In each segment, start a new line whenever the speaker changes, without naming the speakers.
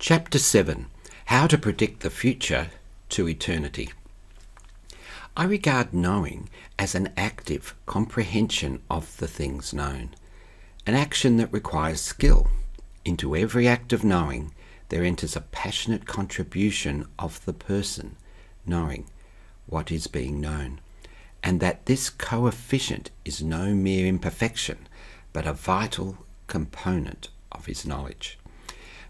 Chapter 7. How to Predict the Future to Eternity. I regard knowing as an active comprehension of the things known, an action that requires skill. Into every act of knowing there enters a passionate contribution of the person knowing what is being known, and that this coefficient is no mere imperfection, but a vital component of his knowledge.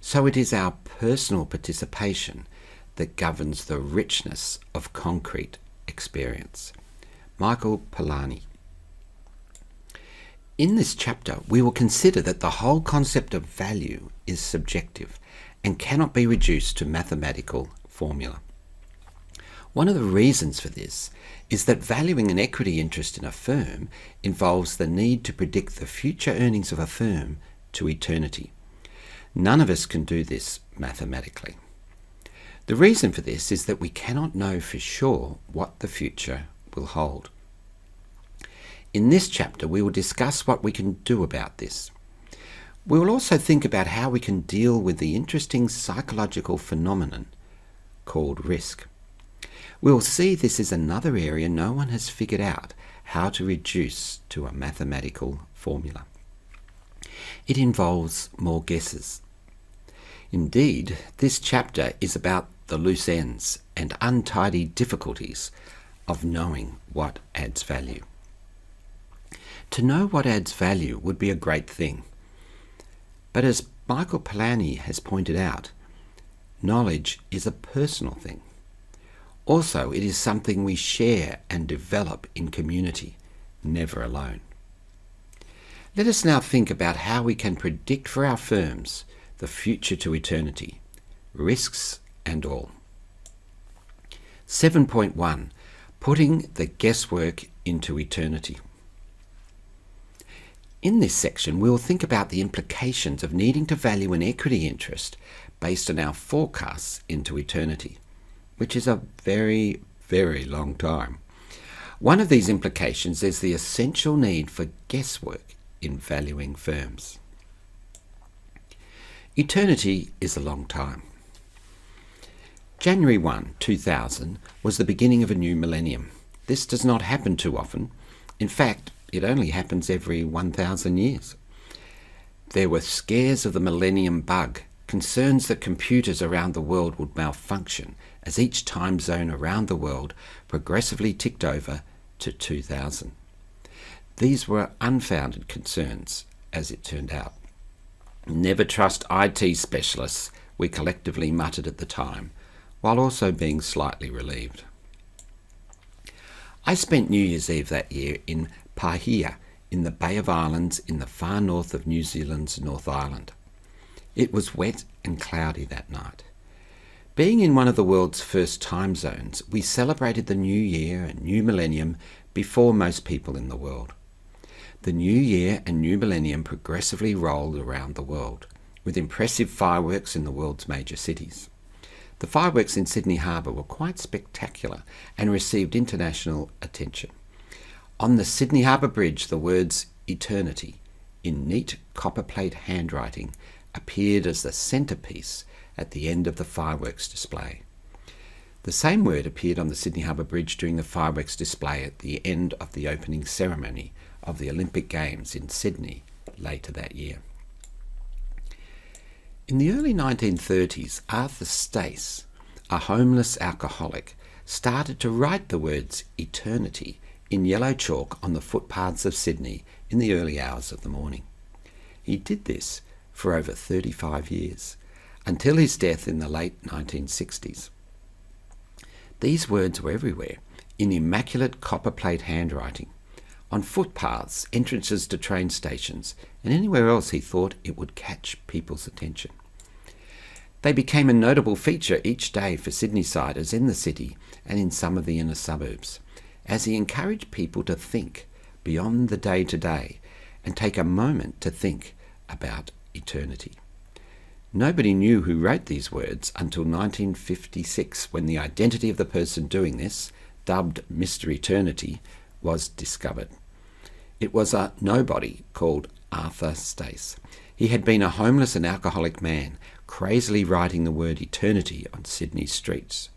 So it is our personal participation that governs the richness of concrete experience. Michael Polanyi. In this chapter, we will consider that the whole concept of value is subjective and cannot be reduced to mathematical formula. One of the reasons for this is that valuing an equity interest in a firm involves the need to predict the future earnings of a firm to eternity. None of us can do this mathematically. The reason for this is that we cannot know for sure what the future will hold. In this chapter, we will discuss what we can do about this. We will also think about how we can deal with the interesting psychological phenomenon called risk. We will see this is another area no one has figured out how to reduce to a mathematical formula. It involves more guesses. Indeed, this chapter is about the loose ends and untidy difficulties of knowing what adds value. To know what adds value would be a great thing. But as Michael Polanyi has pointed out, knowledge is a personal thing. Also, it is something we share and develop in community, never alone. Let us now think about how we can predict for our firms the future to eternity, risks and all. 7.1. Putting the guesswork into eternity. In this section, we will think about the implications of needing to value an equity interest based on our forecasts into eternity, which is a very, very long time. One of these implications is the essential need for guesswork in valuing firms. Eternity is a long time. January 1, 2000 was the beginning of a new millennium. This does not happen too often. In fact, it only happens every 1,000 years. There were scares of the millennium bug, concerns that computers around the world would malfunction as each time zone around the world progressively ticked over to 2000. These were unfounded concerns, as it turned out. Never trust IT specialists, we collectively muttered at the time, while also being slightly relieved. I spent New Year's Eve that year in Paihia, in the Bay of Islands in the far north of New Zealand's North Island. It was wet and cloudy that night. Being in one of the world's first time zones, we celebrated the new year and new millennium before most people in the world. The new year and new millennium progressively rolled around the world, with impressive fireworks in the world's major cities. The fireworks in Sydney Harbour were quite spectacular and received international attention. On the Sydney Harbour Bridge, the words "Eternity" in neat copperplate handwriting appeared as the centrepiece at the end of the fireworks display. The same word appeared on the Sydney Harbour Bridge during the fireworks display at the end of the opening ceremony of the Olympic Games in Sydney later that year. In the early 1930s, Arthur Stace, a homeless alcoholic, started to write the words "eternity" in yellow chalk on the footpaths of Sydney in the early hours of the morning. He did this for over 35 years, until his death in the late 1960s. These words were everywhere, in immaculate copperplate handwriting, on footpaths, entrances to train stations, and anywhere else he thought it would catch people's attention. They became a notable feature each day for Sydneysiders in the city and in some of the inner suburbs, as he encouraged people to think beyond the day-to-day and take a moment to think about eternity. Nobody knew who wrote these words until 1956, when the identity of the person doing this, dubbed Mr. Eternity, was discovered. It was a nobody called Arthur Stace. He had been a homeless and alcoholic man, crazily writing the word eternity on Sydney's streets.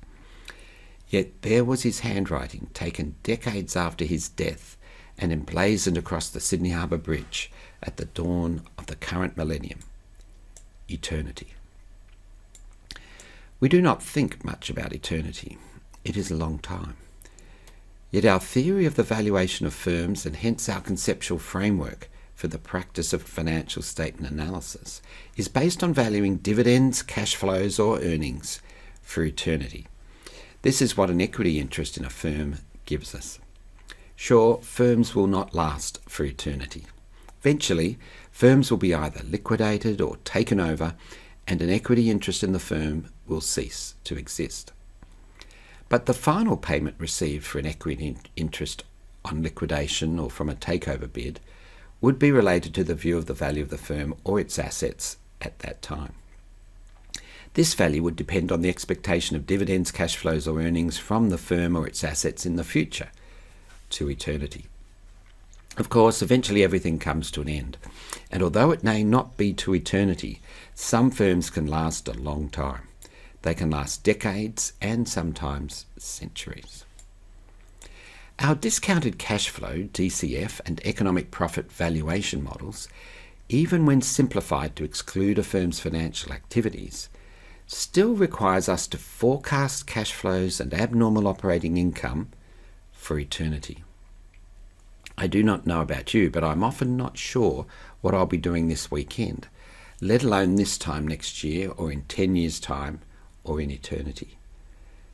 Yet there was his handwriting, taken decades after his death and emblazoned across the Sydney Harbour Bridge at the dawn of the current millennium. Eternity. We do not think much about eternity. It is a long time. Yet our theory of the valuation of firms, and hence our conceptual framework for the practice of financial statement analysis, is based on valuing dividends, cash flows, or earnings for eternity. This is what an equity interest in a firm gives us. Sure, firms will not last for eternity. Eventually, firms will be either liquidated or taken over, and an equity interest in the firm will cease to exist. But the final payment received for an equity interest on liquidation or from a takeover bid would be related to the view of the value of the firm or its assets at that time. This value would depend on the expectation of dividends, cash flows, or earnings from the firm or its assets in the future to eternity. Of course, eventually everything comes to an end, and although it may not be to eternity, some firms can last a long time. They can last decades and sometimes centuries. Our discounted cash flow, DCF, and economic profit valuation models, even when simplified to exclude a firm's financial activities, still requires us to forecast cash flows and abnormal operating income for eternity. I do not know about you, but I'm often not sure what I'll be doing this weekend, let alone this time next year or in 10 years' time or in eternity.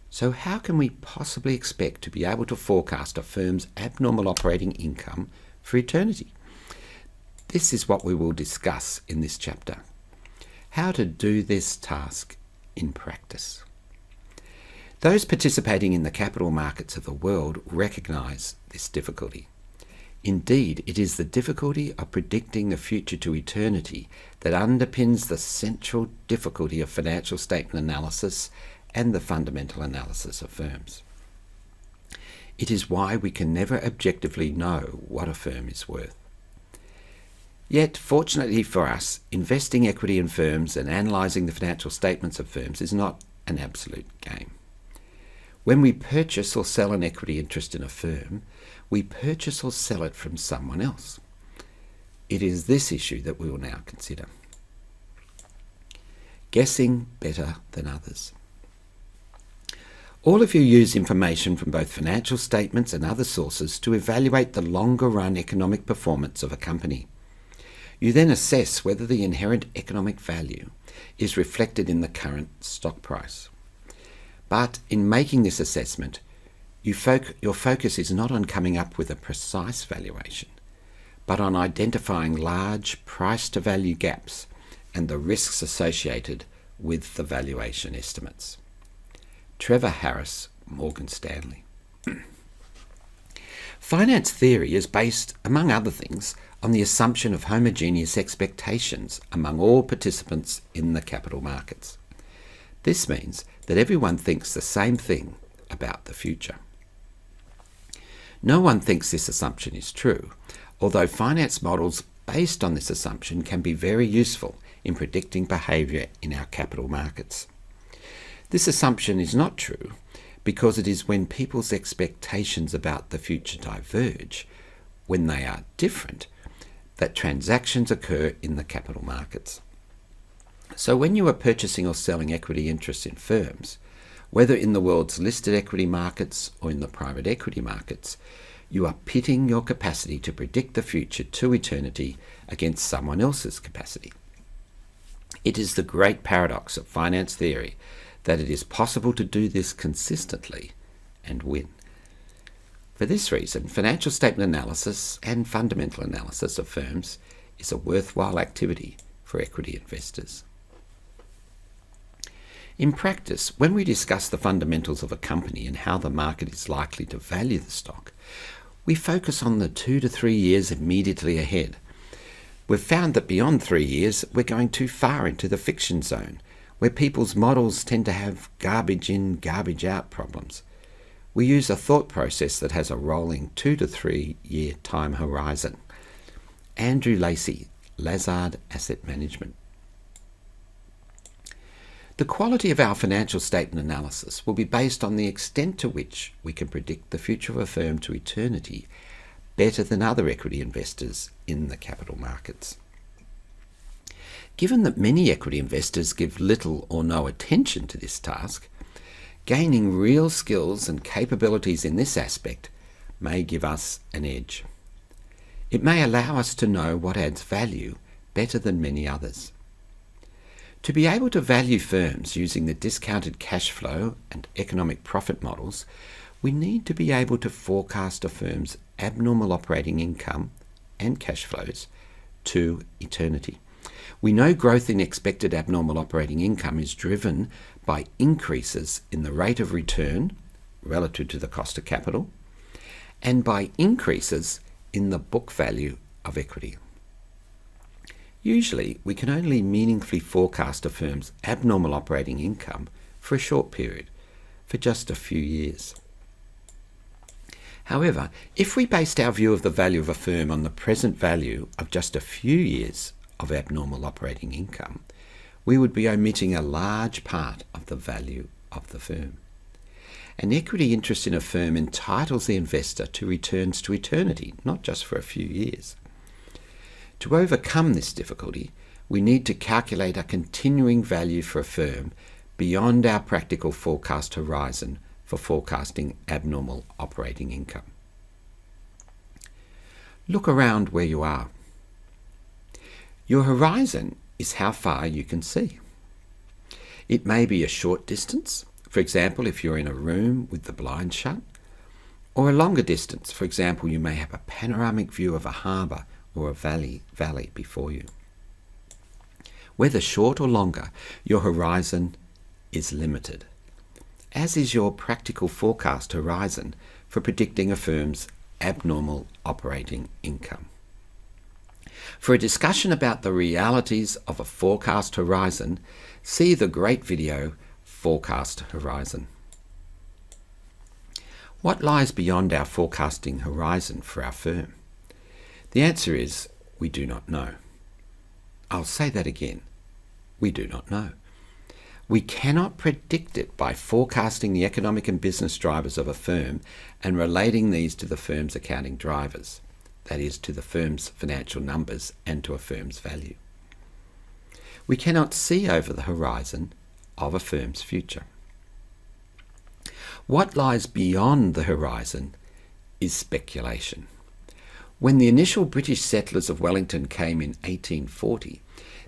So how can we possibly expect to be able to forecast a firm's abnormal operating income for eternity? This is what we will discuss in this chapter. How to do this task in practice. Those participating in the capital markets of the world recognise this difficulty. Indeed, it is the difficulty of predicting the future to eternity that underpins the central difficulty of financial statement analysis and the fundamental analysis of firms. It is why we can never objectively know what a firm is worth. Yet, fortunately for us, investing equity in firms and analysing the financial statements of firms is not an absolute game. When we purchase or sell an equity interest in a firm, we purchase or sell it from someone else. It is this issue that we will now consider. Guessing better than others. All of you use information from both financial statements and other sources to evaluate the longer-run economic performance of a company. You then assess whether the inherent economic value is reflected in the current stock price. But in making this assessment, your focus is not on coming up with a precise valuation, but on identifying large price-to-value gaps and the risks associated with the valuation estimates. Trevor Harris, Morgan Stanley. Finance theory is based, among other things, on the assumption of homogeneous expectations among all participants in the capital markets. This means that everyone thinks the same thing about the future. No one thinks this assumption is true, although finance models based on this assumption can be very useful in predicting behaviour in our capital markets. This assumption is not true because it is when people's expectations about the future diverge, when they are different, that transactions occur in the capital markets. So when you are purchasing or selling equity interests in firms, whether in the world's listed equity markets or in the private equity markets, you are pitting your capacity to predict the future to eternity against someone else's capacity. It is the great paradox of finance theory that it is possible to do this consistently and win. For this reason, financial statement analysis and fundamental analysis of firms is a worthwhile activity for equity investors. In practice, when we discuss the fundamentals of a company and how the market is likely to value the stock, we focus on the 2 to 3 years immediately ahead. We've found that beyond 3 years, we're going too far into the fiction zone, where people's models tend to have garbage in, garbage out problems. We use a thought process that has a rolling 2 to 3 year time horizon. Andrew Lacey, Lazard Asset Management. The quality of our financial statement analysis will be based on the extent to which we can predict the future of a firm to eternity better than other equity investors in the capital markets. Given that many equity investors give little or no attention to this task, gaining real skills and capabilities in this aspect may give us an edge. It may allow us to know what adds value better than many others. To be able to value firms using the discounted cash flow and economic profit models, we need to be able to forecast a firm's abnormal operating income and cash flows to eternity. We know growth in expected abnormal operating income is driven by increases in the rate of return relative to the cost of capital and by increases in the book value of equity. Usually, we can only meaningfully forecast a firm's abnormal operating income for a short period, for just a few years. However, if we based our view of the value of a firm on the present value of just a few years of abnormal operating income, we would be omitting a large part of the value of the firm. An equity interest in a firm entitles the investor to returns to eternity, not just for a few years. To overcome this difficulty, we need to calculate a continuing value for a firm beyond our practical forecast horizon for forecasting abnormal operating income. Look around where you are. Your horizon is how far you can see. It may be a short distance, for example, if you're in a room with the blinds shut, or a longer distance, for example, you may have a panoramic view of a harbour or a valley before you. Whether short or longer, your horizon is limited, as is your practical forecast horizon for predicting a firm's abnormal operating income. For a discussion about the realities of a forecast horizon, see the great video, Forecast Horizon. What lies beyond our forecasting horizon for our firm? The answer is, we do not know. I'll say that again. We do not know. We cannot predict it by forecasting the economic and business drivers of a firm and relating these to the firm's accounting drivers, that is, to the firm's financial numbers and to a firm's value. We cannot see over the horizon of a firm's future. What lies beyond the horizon is speculation. When the initial British settlers of Wellington came in 1840,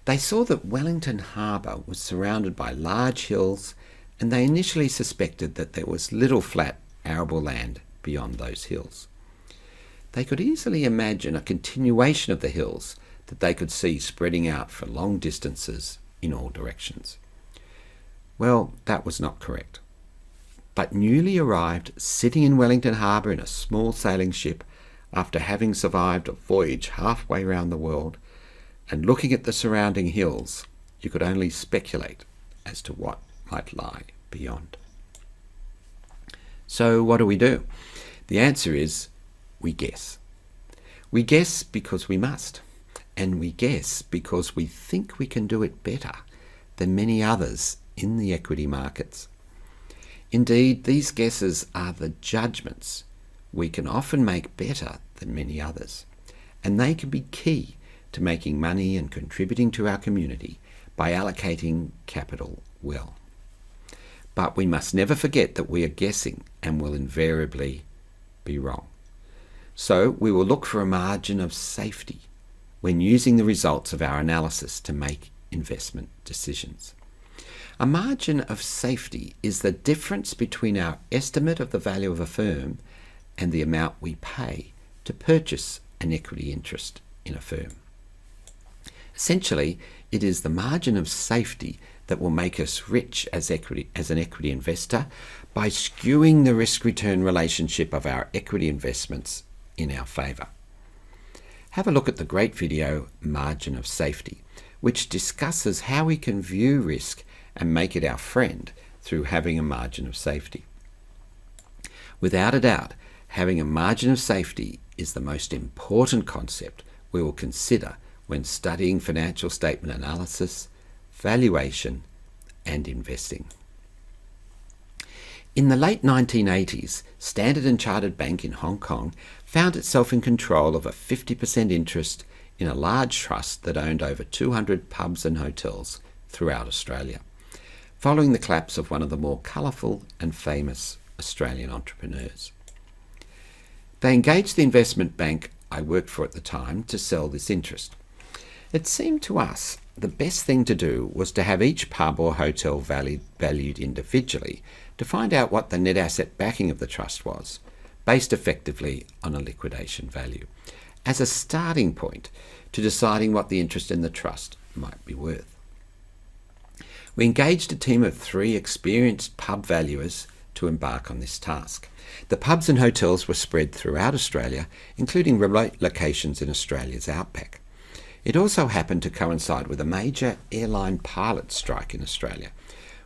they saw that Wellington Harbour was surrounded by large hills, and they initially suspected that there was little flat arable land beyond those hills. They could easily imagine a continuation of the hills that they could see spreading out for long distances in all directions. Well, that was not correct. But newly arrived, sitting in Wellington Harbour in a small sailing ship, after having survived a voyage halfway round the world, and looking at the surrounding hills, you could only speculate as to what might lie beyond. So what do? The answer is, we guess. We guess because we must, and we guess because we think we can do it better than many others in the equity markets. Indeed, these guesses are the judgments we can often make better than many others, and they can be key to making money and contributing to our community by allocating capital well. But we must never forget that we are guessing and will invariably be wrong. So we will look for a margin of safety when using the results of our analysis to make investment decisions. A margin of safety is the difference between our estimate of the value of a firm and the amount we pay to purchase an equity interest in a firm. Essentially, it is the margin of safety that will make us rich as an equity investor by skewing the risk-return relationship of our equity investments in our favour. Have a look at the great video, Margin of Safety, which discusses how we can view risk and make it our friend through having a margin of safety. Without a doubt, having a margin of safety is the most important concept we will consider when studying financial statement analysis, valuation, and investing. In the late 1980s, Standard & Chartered Bank in Hong Kong found itself in control of a 50% interest in a large trust that owned over 200 pubs and hotels throughout Australia, following the collapse of one of the more colourful and famous Australian entrepreneurs. They engaged the investment bank I worked for at the time to sell this interest. It seemed to us the best thing to do was to have each pub or hotel valued individually to find out what the net asset backing of the trust was, based effectively on a liquidation value, as a starting point to deciding what the interest in the trust might be worth. We engaged a team of 3 experienced pub valuers to embark on this task. The pubs and hotels were spread throughout Australia, including remote locations in Australia's outback. It also happened to coincide with a major airline pilot strike in Australia,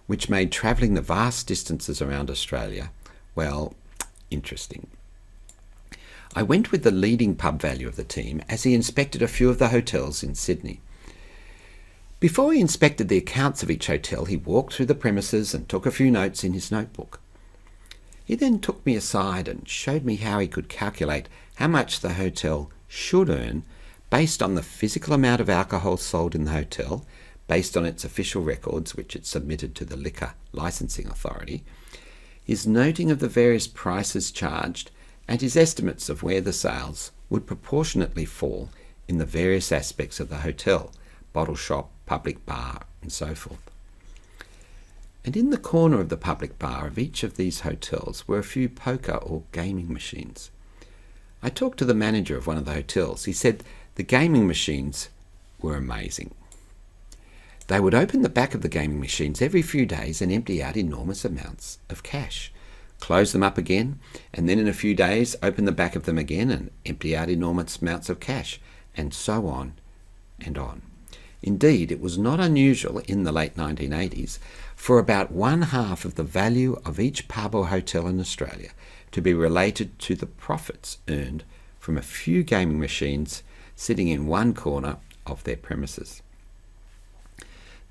which made travelling the vast distances around Australia, well, interesting. I went with the leading pub valuer of the team as he inspected a few of the hotels in Sydney. Before he inspected the accounts of each hotel, he walked through the premises and took a few notes in his notebook. He then took me aside and showed me how he could calculate how much the hotel should earn based on the physical amount of alcohol sold in the hotel, based on its official records which it submitted to the Liquor Licensing Authority, his noting of the various prices charged, and his estimates of where the sales would proportionately fall in the various aspects of the hotel, bottle shop, public bar, and so forth. And in the corner of the public bar of each of these hotels were a few poker or gaming machines. I talked to the manager of one of the hotels. He said the gaming machines were amazing. They would open the back of the gaming machines every few days and empty out enormous amounts of cash, close them up again, and then in a few days open the back of them again and empty out enormous amounts of cash, and so on and on. Indeed, it was not unusual in the late 1980s for about 1/2 of the value of each pub or hotel in Australia to be related to the profits earned from a few gaming machines sitting in one corner of their premises.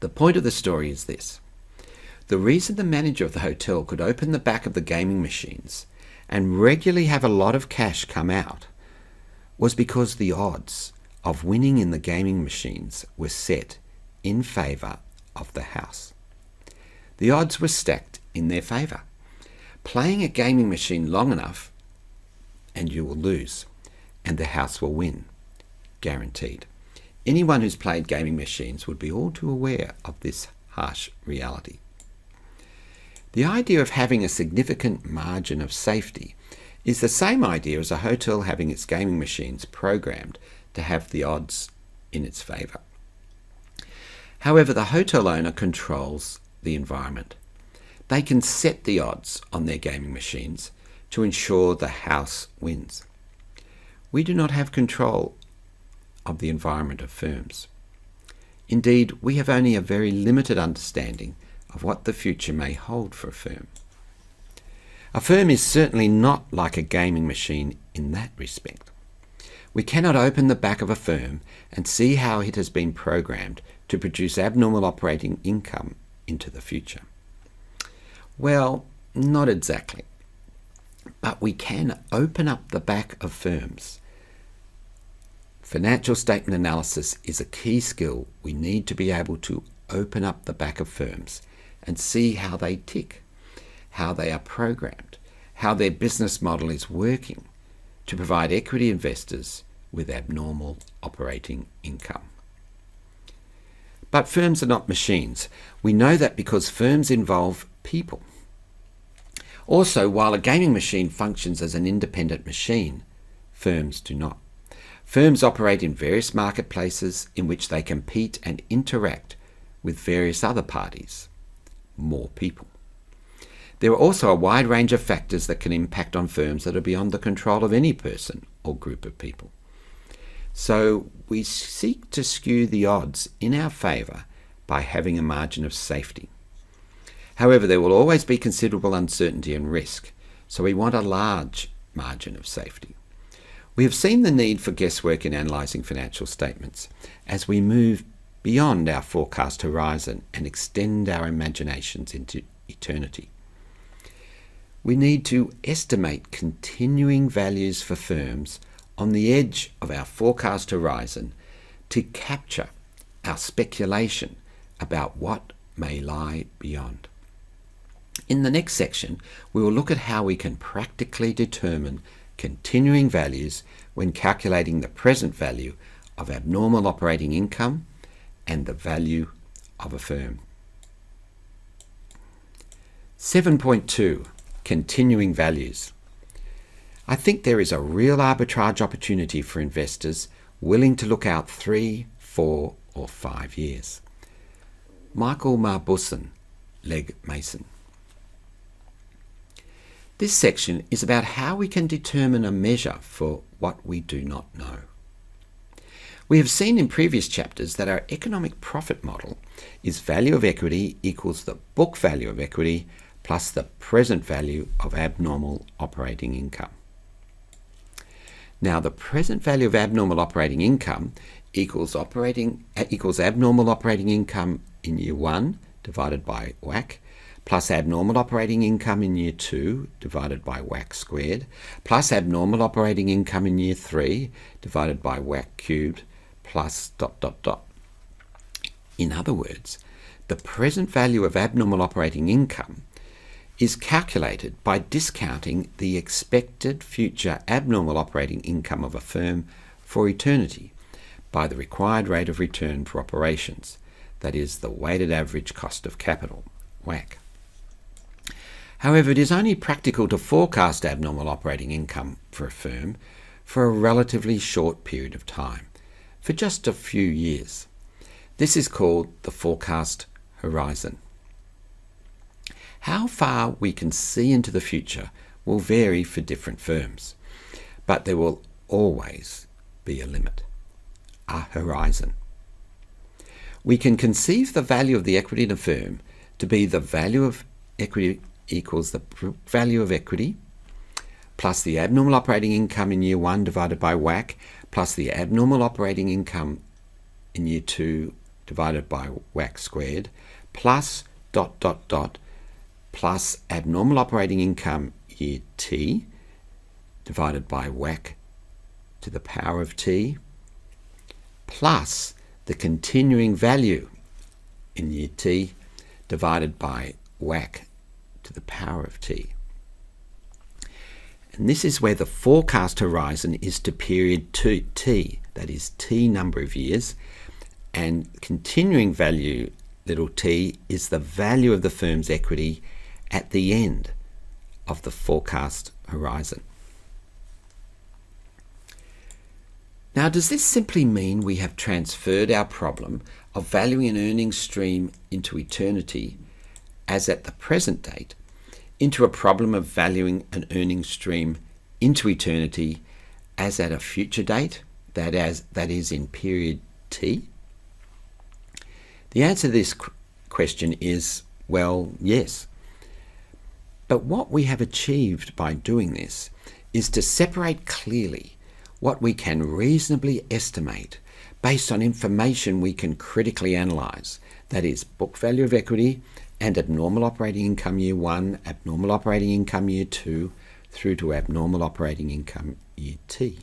The point of the story is this. The reason the manager of the hotel could open the back of the gaming machines and regularly have a lot of cash come out was because the odds of winning in the gaming machines were set in favour of the house. The odds were stacked in their favour. Playing a gaming machine long enough and you will lose, and the house will win. Guaranteed. Anyone who's played gaming machines would be all too aware of this harsh reality. The idea of having a significant margin of safety is the same idea as a hotel having its gaming machines programmed to have the odds in its favour. However, the hotel owner controls the environment. They can set the odds on their gaming machines to ensure the house wins. We do not have control of the environment of firms. Indeed, we have only a very limited understanding of what the future may hold for a firm. A firm is certainly not like a gaming machine in that respect. We cannot open the back of a firm and see how it has been programmed to produce abnormal operating income into the future. Well, not exactly. But we can open up the back of firms. Financial statement analysis is a key skill we need to be able to open up the back of firms and see how they tick, how they are programmed, how their business model is working to provide equity investors with abnormal operating income. But firms are not machines. We know that because firms involve people. Also, while a gaming machine functions as an independent machine, firms do not. Firms operate in various marketplaces in which they compete and interact with various other parties, more people. There are also a wide range of factors that can impact on firms that are beyond the control of any person or group of people. So we seek to skew the odds in our favour by having a margin of safety. However, there will always be considerable uncertainty and risk, so we want a large margin of safety. We have seen the need for guesswork in analysing financial statements as we move beyond our forecast horizon and extend our imaginations into eternity. We need to estimate continuing values for firms on the edge of our forecast horizon to capture our speculation about what may lie beyond. In the next section, we will look at how we can practically determine continuing values when calculating the present value of abnormal operating income and the value of a firm. 7.2. Continuing values. I think there is a real arbitrage opportunity for investors willing to look out 3, 4, or 5 years. Michael Marbusson, Legg Mason. This section is about how we can determine a measure for what we do not know. We have seen in previous chapters that our economic profit model is value of equity equals the book value of equity plus the present value of abnormal operating income. Now, the present value of abnormal operating income equals abnormal operating income in year 1 divided by WACC plus abnormal operating income in year 2 divided by WACC squared plus abnormal operating income in year 3 divided by WACC cubed plus ... In other words, the present value of abnormal operating income is calculated by discounting the expected future abnormal operating income of a firm for eternity by the required rate of return for operations, that is, the weighted average cost of capital, WACC. However, it is only practical to forecast abnormal operating income for a firm for a relatively short period of time, for just a few years. This is called the forecast horizon. How far we can see into the future will vary for different firms, but there will always be a limit, a horizon. We can conceive the value of the equity in a firm to be the value of equity equals the value of equity plus the abnormal operating income in year 1 divided by WACC plus the abnormal operating income in year 2 divided by WACC squared plus ... plus abnormal operating income year t divided by WACC to the power of t plus the continuing value in year t divided by WACC to the power of t. And this is where the forecast horizon is to period t, that is t number of years, and continuing value little t is the value of the firm's equity at the end of the forecast horizon. Now, does this simply mean we have transferred our problem of valuing an earnings stream into eternity as at the present date into a problem of valuing an earnings stream into eternity as at a future date, that is in period t? The answer to this question is, well, yes. But what we have achieved by doing this is to separate clearly what we can reasonably estimate based on information we can critically analyse, that is, book value of equity and abnormal operating income year 1, abnormal operating income year 2, through to abnormal operating income year t,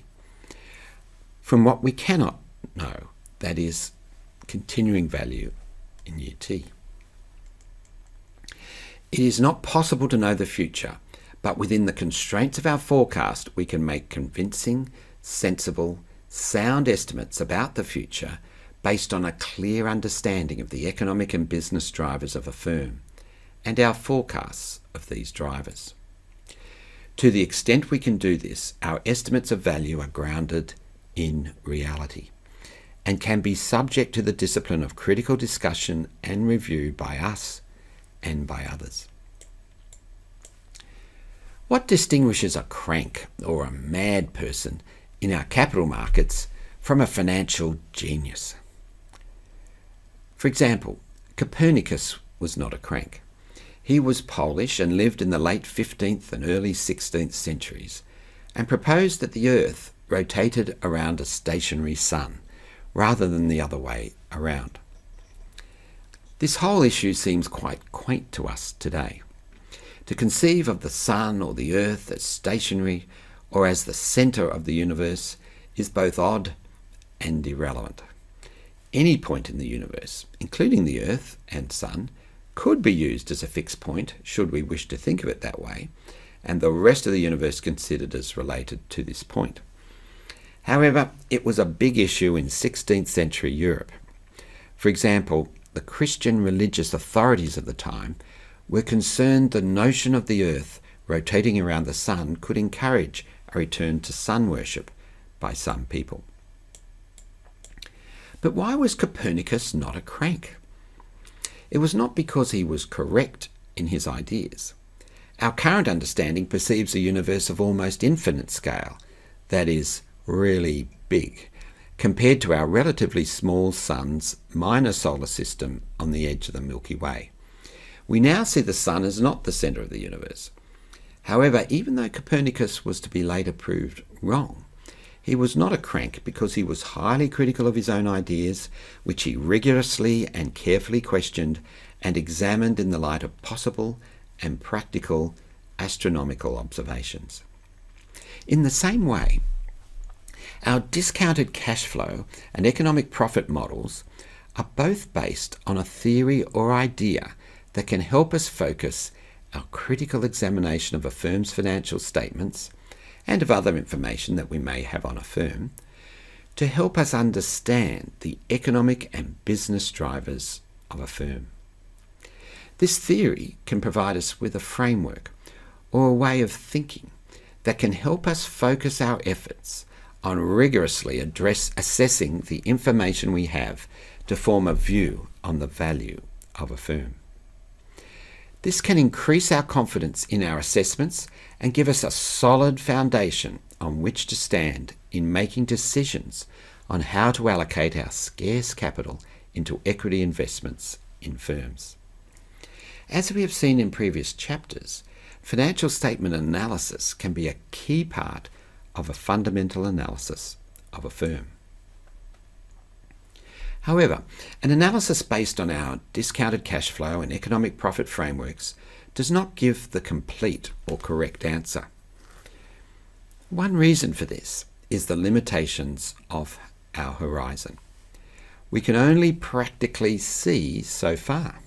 from what we cannot know, that is, continuing value in year t. It is not possible to know the future, but within the constraints of our forecast, we can make convincing, sensible, sound estimates about the future based on a clear understanding of the economic and business drivers of a firm and our forecasts of these drivers. To the extent we can do this, our estimates of value are grounded in reality and can be subject to the discipline of critical discussion and review by us and by others. What distinguishes a crank or a mad person in our capital markets from a financial genius? For example, Copernicus was not a crank. He was Polish and lived in the late 15th and early 16th centuries and proposed that the Earth rotated around a stationary sun rather than the other way around. This whole issue seems quite quaint to us today. To conceive of the sun or the earth as stationary or as the centre of the universe is both odd and irrelevant. Any point in the universe, including the earth and sun, could be used as a fixed point, should we wish to think of it that way, and the rest of the universe considered as related to this point. However, it was a big issue in 16th century Europe. For example, the Christian religious authorities of the time were concerned the notion of the earth rotating around the sun could encourage a return to sun worship by some people. But why was Copernicus not a crank? It was not because he was correct in his ideas. Our current understanding perceives a universe of almost infinite scale, that is, really big, compared to our relatively small sun's minor solar system on the edge of the Milky Way. We now see the sun as not the centre of the universe. However, even though Copernicus was to be later proved wrong, he was not a crank because he was highly critical of his own ideas, which he rigorously and carefully questioned and examined in the light of possible and practical astronomical observations. In the same way, our discounted cash flow and economic profit models are both based on a theory or idea that can help us focus our critical examination of a firm's financial statements and of other information that we may have on a firm to help us understand the economic and business drivers of a firm. This theory can provide us with a framework or a way of thinking that can help us focus our efforts on rigorously assessing the information we have to form a view on the value of a firm. This can increase our confidence in our assessments and give us a solid foundation on which to stand in making decisions on how to allocate our scarce capital into equity investments in firms. As we have seen in previous chapters, financial statement analysis can be a key part of a fundamental analysis of a firm. However, an analysis based on our discounted cash flow and economic profit frameworks does not give the complete or correct answer. One reason for this is the limitations of our horizon. We can only practically see so far.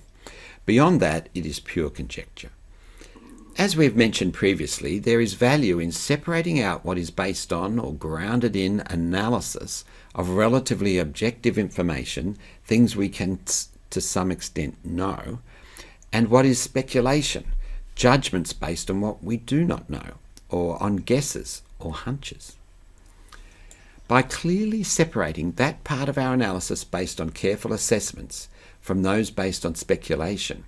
Beyond that, it is pure conjecture. As we've mentioned previously, there is value in separating out what is based on or grounded in analysis of relatively objective information, things we can to some extent know, and what is speculation, judgments based on what we do not know, or on guesses or hunches. By clearly separating that part of our analysis based on careful assessments from those based on speculation,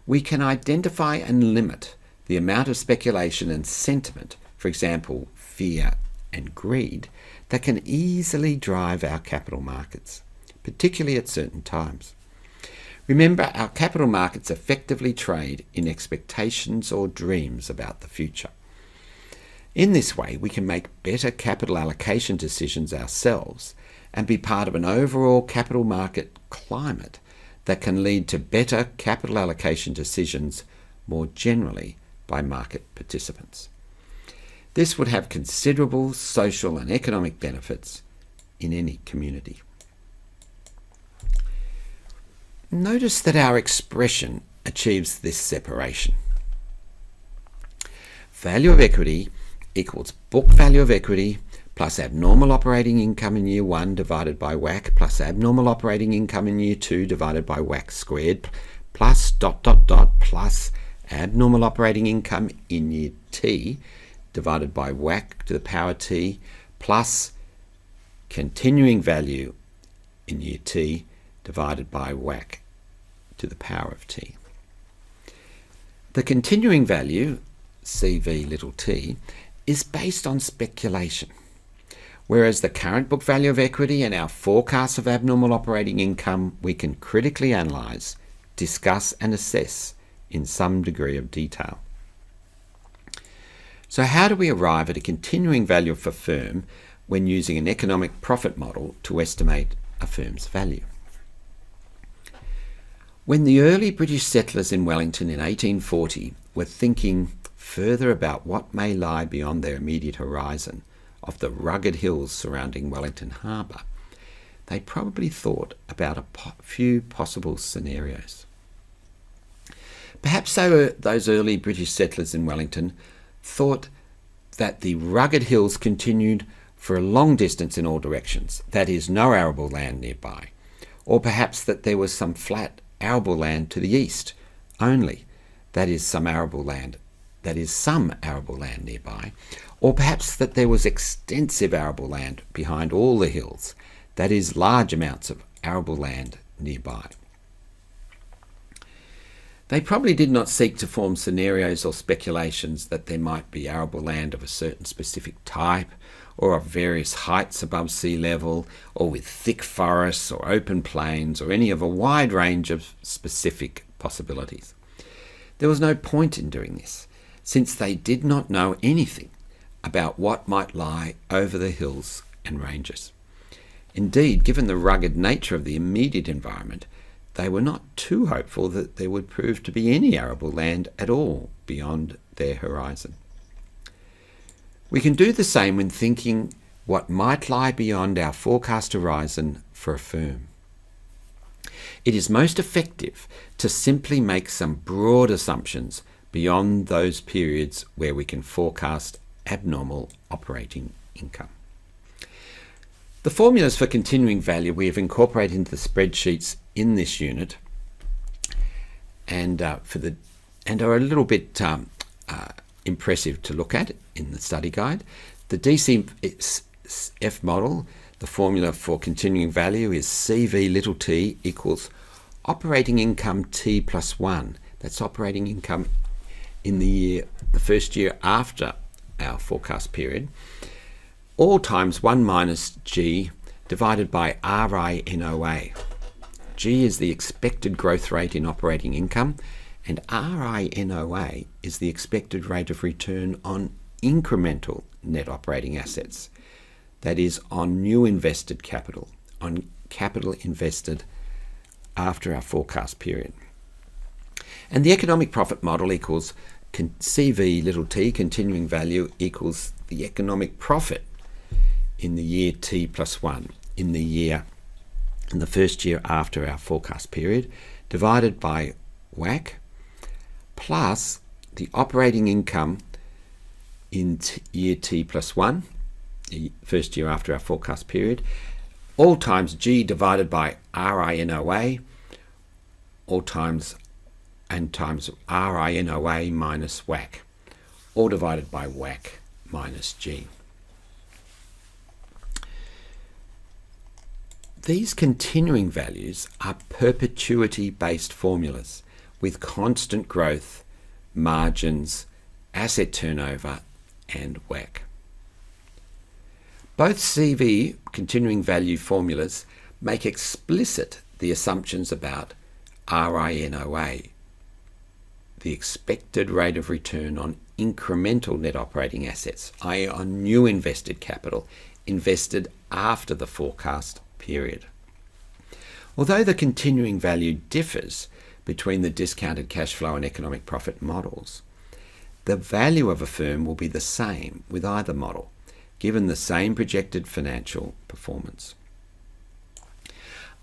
we can identify and limit the amount of speculation and sentiment, for example, fear and greed, that can easily drive our capital markets, particularly at certain times. Remember, our capital markets effectively trade in expectations or dreams about the future. In this way, we can make better capital allocation decisions ourselves and be part of an overall capital market climate that can lead to better capital allocation decisions more generally by market participants. This would have considerable social and economic benefits in any community. Notice that our expression achieves this separation. Value of equity equals book value of equity plus abnormal operating income in year 1 divided by WACC plus abnormal operating income in year 2 divided by WACC squared plus ... plus abnormal operating income in year t divided by WACC to the power t plus continuing value in year t divided by WACC to the power of t. The continuing value, CV little t, is based on speculation, whereas the current book value of equity and our forecasts of abnormal operating income we can critically analyse, discuss and assess in some degree of detail. So how do we arrive at a continuing value of a firm when using an economic profit model to estimate a firm's value? When the early British settlers in Wellington in 1840 were thinking further about what may lie beyond their immediate horizon of the rugged hills surrounding Wellington Harbour, they probably thought about a few possible scenarios. Perhaps those early British settlers in Wellington thought that the rugged hills continued for a long distance in all directions, that is, no arable land nearby, or perhaps that there was some flat arable land to the east only, that is, some arable land nearby, or perhaps that there was extensive arable land behind all the hills, that is, large amounts of arable land nearby. They probably did not seek to form scenarios or speculations that there might be arable land of a certain specific type, or of various heights above sea level, or with thick forests or open plains, or any of a wide range of specific possibilities. There was no point in doing this, since they did not know anything about what might lie over the hills and ranges. Indeed, given the rugged nature of the immediate environment, they were not too hopeful that there would prove to be any arable land at all beyond their horizon. We can do the same when thinking what might lie beyond our forecast horizon for a firm. It is most effective to simply make some broad assumptions beyond those periods where we can forecast abnormal operating income. The formulas for continuing value we have incorporated into the spreadsheets in this unit and are a little bit impressive to look at in the study guide. The DCF model, the formula for continuing value is CV little t equals operating income t plus 1. That's operating income in the first year after our forecast period, all times 1 minus G divided by RINOA. G is the expected growth rate in operating income, and RINOA is the expected rate of return on incremental net operating assets. That is, on new invested capital, on capital invested after our forecast period. And the economic profit model equals CV little t, continuing value, equals the economic profit in the year t plus 1, in the first year after our forecast period, divided by WACC, plus the operating income in year t plus 1, the first year after our forecast period, all times G divided by RINOA, all times RINOA minus WACC, all divided by WACC minus G. These continuing values are perpetuity-based formulas with constant growth, margins, asset turnover, and WACC. Both CV, continuing value formulas, make explicit the assumptions about RINOA, the expected rate of return on incremental net operating assets, i.e. on new invested capital, invested after the forecast period. Although the continuing value differs between the discounted cash flow and economic profit models, the value of a firm will be the same with either model, given the same projected financial performance.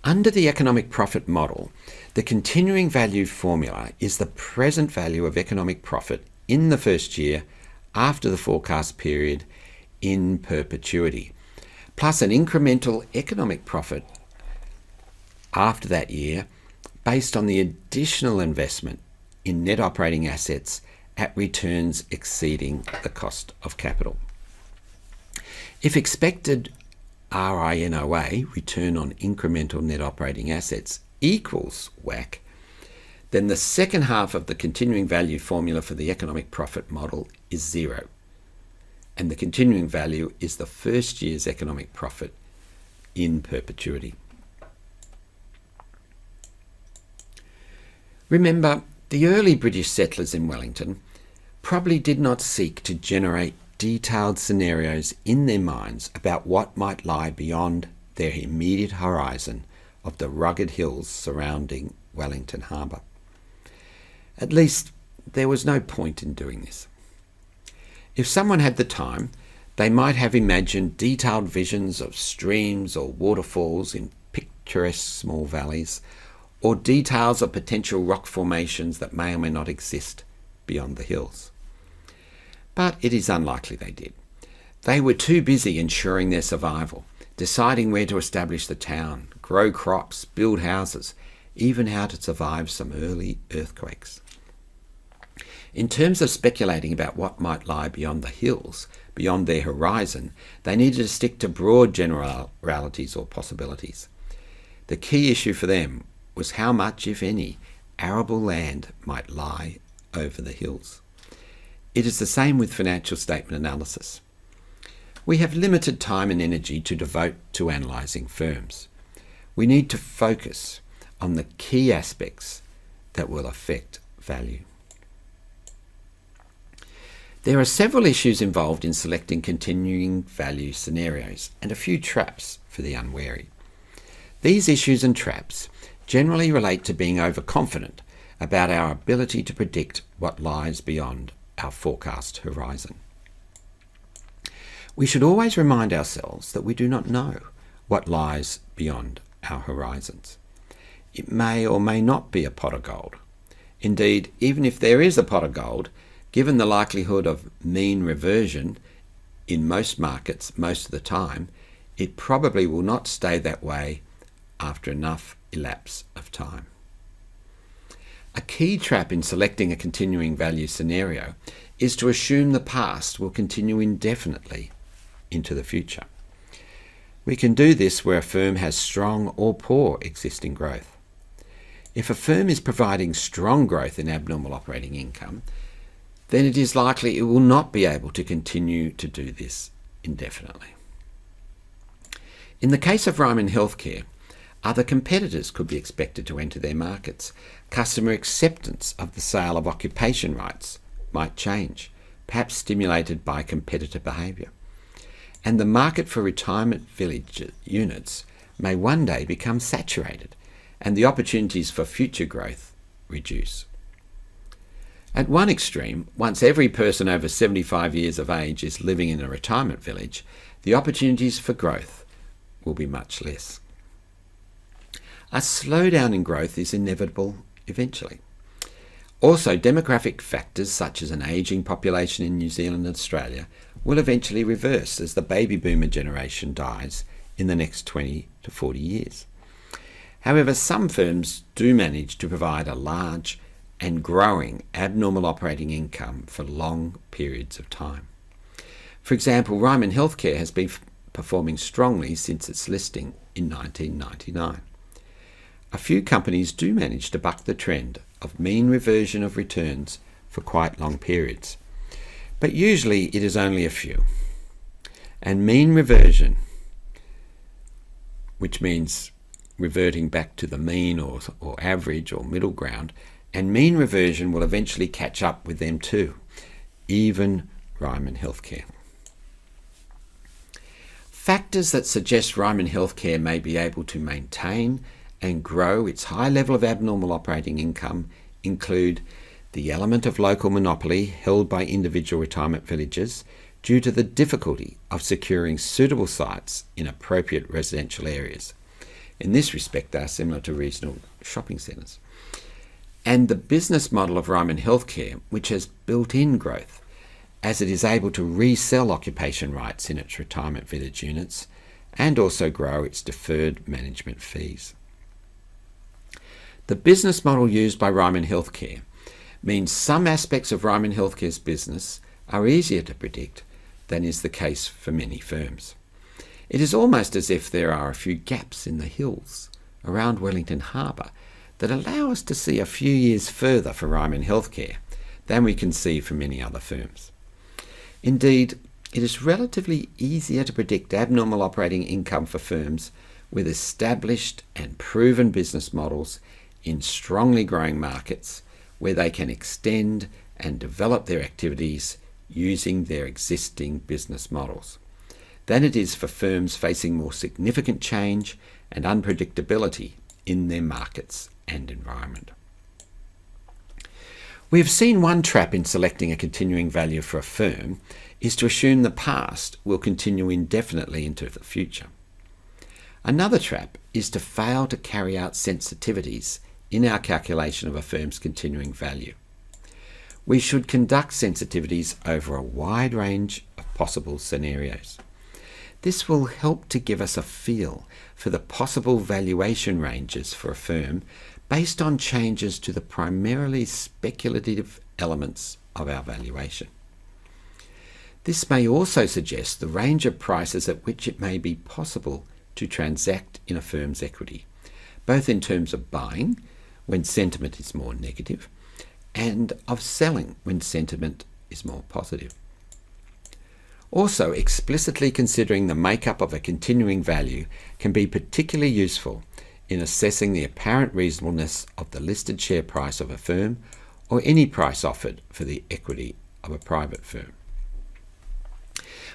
Under the economic profit model, the continuing value formula is the present value of economic profit in the first year after the forecast period in perpetuity, plus an incremental economic profit after that year based on the additional investment in net operating assets at returns exceeding the cost of capital. If expected RINOA, return on incremental net operating assets, equals WACC, then the second half of the continuing value formula for the economic profit model is 0. And the continuing value is the first year's economic profit in perpetuity. Remember, the early British settlers in Wellington probably did not seek to generate detailed scenarios in their minds about what might lie beyond their immediate horizon of the rugged hills surrounding Wellington Harbour. At least there was no point in doing this. If someone had the time, they might have imagined detailed visions of streams or waterfalls in picturesque small valleys, or details of potential rock formations that may or may not exist beyond the hills. But it is unlikely they did. They were too busy ensuring their survival, deciding where to establish the town, grow crops, build houses, even how to survive some early earthquakes. In terms of speculating about what might lie beyond the hills, beyond their horizon, they needed to stick to broad generalities or possibilities. The key issue for them was how much, if any, arable land might lie over the hills. It is the same with financial statement analysis. We have limited time and energy to devote to analysing firms. We need to focus on the key aspects that will affect value. There are several issues involved in selecting continuing value scenarios and a few traps for the unwary. These issues and traps generally relate to being overconfident about our ability to predict what lies beyond our forecast horizon. We should always remind ourselves that we do not know what lies beyond our horizons. It may or may not be a pot of gold. Indeed, even if there is a pot of gold, given the likelihood of mean reversion in most markets most of the time, it probably will not stay that way after enough elapse of time. A key trap in selecting a continuing value scenario is to assume the past will continue indefinitely into the future. We can do this where a firm has strong or poor existing growth. If a firm is providing strong growth in abnormal operating income, then it is likely it will not be able to continue to do this indefinitely. In the case of Ryman Healthcare, other competitors could be expected to enter their markets. Customer acceptance of the sale of occupation rights might change, perhaps stimulated by competitor behaviour. And the market for retirement village units may one day become saturated, and the opportunities for future growth reduce. At one extreme, once every person over 75 years of age is living in a retirement village, the opportunities for growth will be much less. A slowdown in growth is inevitable eventually. Also, demographic factors such as an ageing population in New Zealand and Australia will eventually reverse as the baby boomer generation dies in the next 20 to 40 years. However, some firms do manage to provide a large and growing abnormal operating income for long periods of time. For example, Ryman Healthcare has been performing strongly since its listing in 1999. A few companies do manage to buck the trend of mean reversion of returns for quite long periods, but usually it is only a few. And mean reversion, which means reverting back to the mean or average or middle ground, and mean reversion will eventually catch up with them too, even Ryman Healthcare. Factors that suggest Ryman Healthcare may be able to maintain and grow its high level of abnormal operating income include the element of local monopoly held by individual retirement villages due to the difficulty of securing suitable sites in appropriate residential areas. In this respect, they are similar to regional shopping centres. And the business model of Ryman Healthcare, which has built-in growth, as it is able to resell occupation rights in its retirement village units and also grow its deferred management fees. The business model used by Ryman Healthcare means some aspects of Ryman Healthcare's business are easier to predict than is the case for many firms. It is almost as if there are a few gaps in the hills around Wellington Harbour that allow us to see a few years further for Ryman Healthcare than we can see for many other firms. Indeed, it is relatively easier to predict abnormal operating income for firms with established and proven business models in strongly growing markets where they can extend and develop their activities using their existing business models than it is for firms facing more significant change and unpredictability in their markets and environment. We have seen one trap in selecting a continuing value for a firm is to assume the past will continue indefinitely into the future. Another trap is to fail to carry out sensitivities in our calculation of a firm's continuing value. We should conduct sensitivities over a wide range of possible scenarios. This will help to give us a feel for the possible valuation ranges for a firm based on changes to the primarily speculative elements of our valuation. This may also suggest the range of prices at which it may be possible to transact in a firm's equity, both in terms of buying when sentiment is more negative and of selling when sentiment is more positive. Also, explicitly considering the makeup of a continuing value can be particularly useful in assessing the apparent reasonableness of the listed share price of a firm or any price offered for the equity of a private firm.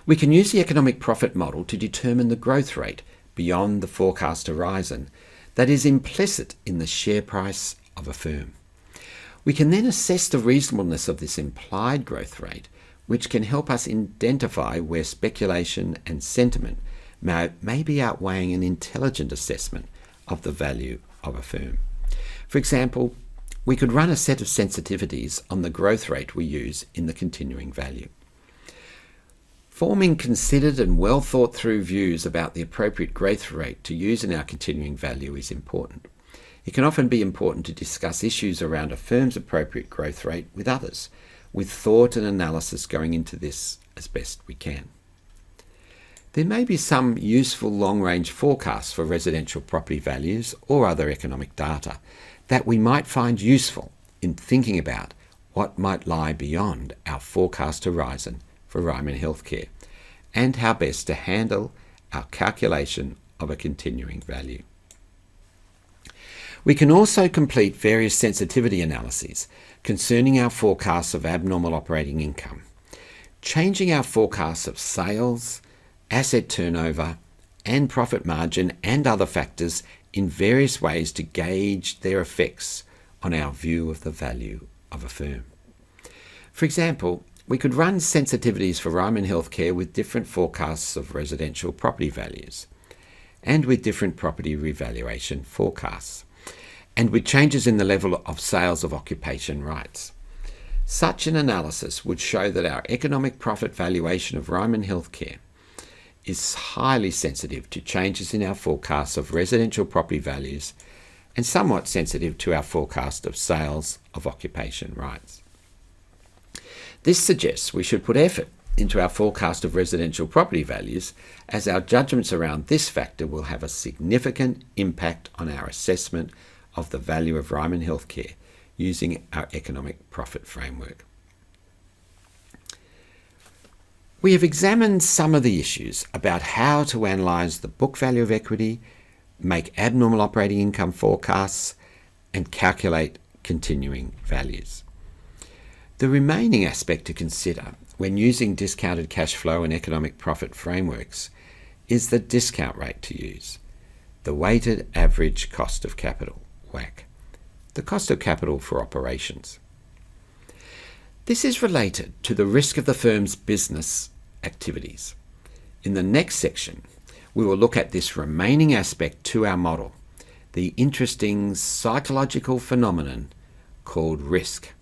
We can use the economic profit model to determine the growth rate beyond the forecast horizon that is implicit in the share price of a firm. We can then assess the reasonableness of this implied growth rate, which can help us identify where speculation and sentiment may be outweighing an intelligent assessment of the value of a firm. For example, we could run a set of sensitivities on the growth rate we use in the continuing value. Forming considered and well thought through views about the appropriate growth rate to use in our continuing value is important. It can often be important to discuss issues around a firm's appropriate growth rate with others, with thought and analysis going into this as best we can. There may be some useful long-range forecasts for residential property values or other economic data that we might find useful in thinking about what might lie beyond our forecast horizon for Ryman Healthcare and how best to handle our calculation of a continuing value. We can also complete various sensitivity analyses concerning our forecasts of abnormal operating income, changing our forecasts of sales, asset turnover, and profit margin and other factors in various ways to gauge their effects on our view of the value of a firm. For example, we could run sensitivities for Ryman Healthcare with different forecasts of residential property values and with different property revaluation forecasts, and with changes in the level of sales of occupation rights. Such an analysis would show that our economic profit valuation of Ryman Healthcare is highly sensitive to changes in our forecasts of residential property values and somewhat sensitive to our forecast of sales of occupation rights. This suggests we should put effort into our forecast of residential property values, as our judgments around this factor will have a significant impact on our assessment of the value of Ryman Healthcare using our economic profit framework. We have examined some of the issues about how to analyse the book value of equity, make abnormal operating income forecasts, and calculate continuing values. The remaining aspect to consider when using discounted cash flow and economic profit frameworks is the discount rate to use, the weighted average cost of capital, WACC, the cost of capital for operations. This is related to the risk of the firm's business activities. In the next section, we will look at this remaining aspect to our model, the interesting psychological phenomenon called risk.